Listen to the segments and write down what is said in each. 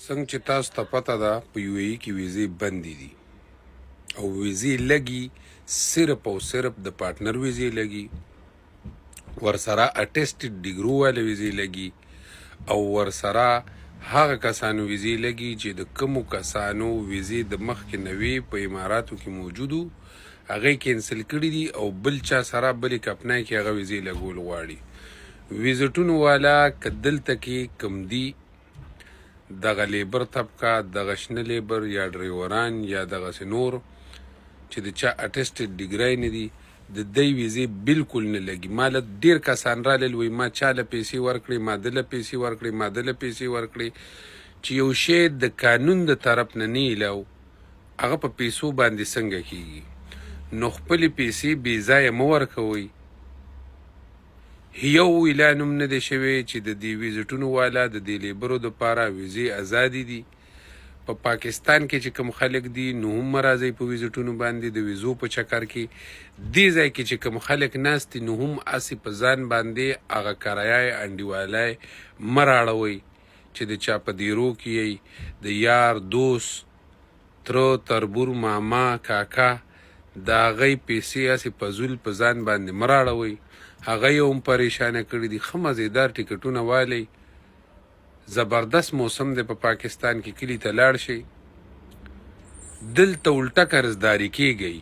څنګه چې تاسو ته پته ده په یو ای کې ویزې بندې دي او ویزې لګي صرف او صرف د پارټنر ویزې لګي، ورسره اټیسټډ ډیګرو والا ویزې لګي او ورسره هغه کسانو ویزې لګي چې د کومو کسانو ویزې د مخکې نه وي په اماراتو کې موجودو هغه کینسل کړي دي او بل چا سره بلې کمپنۍ کې هغه ویزې لګول غواړي. ویزټونو والا که دلته کې کم دي دغه لیبر طبقه، دغه شنه لیبر یا ډریوران یا دغسې نور چې د چا اټیسټډ ډیګری نه دي د دی ویزې بالکل نه لګي. ما له ډېر کسان رالل وایي ما چا له پیسې ورکړې، ما ده له پیسې ورکړې، ما ده له پیسې ورکړې. چې یو شی د قانون د طرف نه نه ایلو هغه په پیسو باندې څنګه کیږي؟ نو خپلې پیسې بې ځایه مه ورکوئ. یو اعلان هم نه دی شوی چې د دې ویزټونو والا د دې لیبرو دپاره ویزې ازادې دي. په پاکستان کې چې کوم خلک دي نو هم مه راځئ په ویزټونو باندې د ویزو په چکر کې. دې ځای کې چې کوم خلک ناست دي نو هم هسې په ځان باندې هغه کرایه انډیوالی مه راړوئ چې د چا په دیرو کې یئ د یار دوست تره تربور ماما کاکا د هغی پیسې هسې فضول په ځان باندې مه راړوئ. هغه یې هم پریشانه کړي دي. ښه مزېدار ټکټونه والی، زبردست موسم دی په پاکستان کې، کلي ته لاړ شئ. دلته الټه قرضداري کیږئ.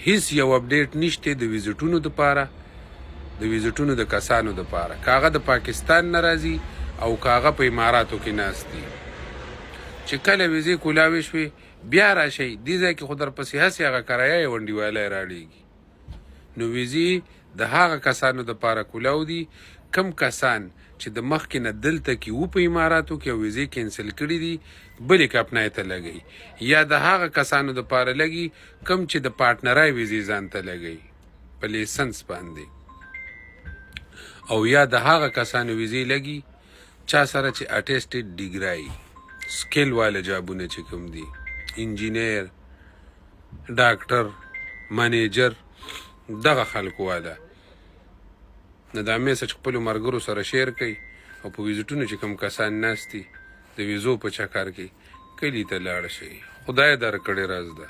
هیڅ یو اپډیټ نشته د ویزټونو دپاره، د ویزټونو د کسانو دپاره، که هغه د پاکستان نه راځي او که هغه په اماراتو کې ناست دي. چې کله ویزې کولاوې شوې بیا راشئ. دې ځای کې خو درپسې هسې هغه کرایه یې ونډیوالی راړېږي. نو ویزې د هغه کسانو دپاره کولاو دي کم کسان چې د مخکې نه دلته کې وو په اماراتو کې او ویزې کینسل کړي دي بلې کمپنۍ ته لګئ، یا د هغه کسانو دپاره لګي کم چې د پارټنرای ویزې ځان ته لګئ په لیسنس باندې، او یا د هغه کسانو ویزې لګي چا سره چې اټیسټډ ډیګری سکیل والا جابونه چې کوم دي، انجینیر، ډاکټر، منیجر، دغه خلکو والا. نو دا میسج خپلو ملګرو سره شیر کوئ او په ویزټونو چې کوم کسان ناست دي د ویزو په چکر کې کلي ته لاړ شئ. خدای درکړې راز ده.